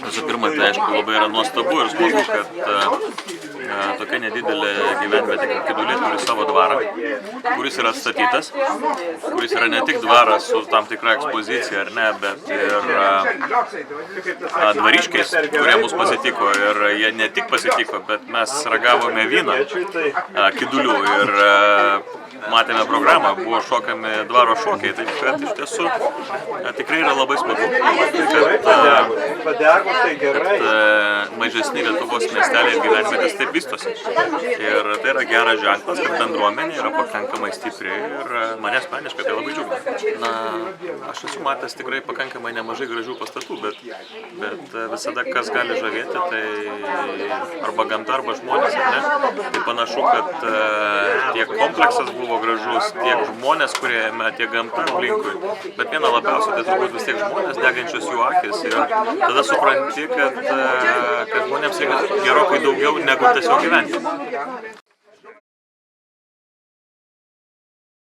Visų pirma, tai aišku labai yra nuostabu ir smagu, kad tokia nedidelė gyvenvietė kaip Kėdulė turi savo dvarą, kuris yra atstatytas, kuris yra ne tik dvaras su tam tikra ekspozicija, ar ne, bet ir dvariškiais, kurie mus pasitiko. Ir jie ne tik pasitiko, bet mes ragavome vyną Kėdulių ir matėme programą, buvo šokami dvaro šokiai, taip kad iš tiesų tikrai yra labai smagu, kad mažesni Lietuvos miesteliai ir gyvenvietės taip vystosi. Ir tai yra geras ženklas, kad bendruomenė yra pakankamai stipri ir mane asmeniškai tai labai džiugina. Na, aš esu matęs tikrai pakankamai nemažai gražių pastatų, bet visada kas gali žavėti, tai arba gamta, arba žmonės, ar ne? Tai panašu, kad tiek kompleksas buvo gražus, tiek žmonės, kurie jame, tiek gamta aplinkui, bet viena labiausiai tai turbūt vis tiek žmonės, degančios jų akis, ir tada supranti, kad žmonėms reikia gerokai daugiau negu tiesiog gyventi.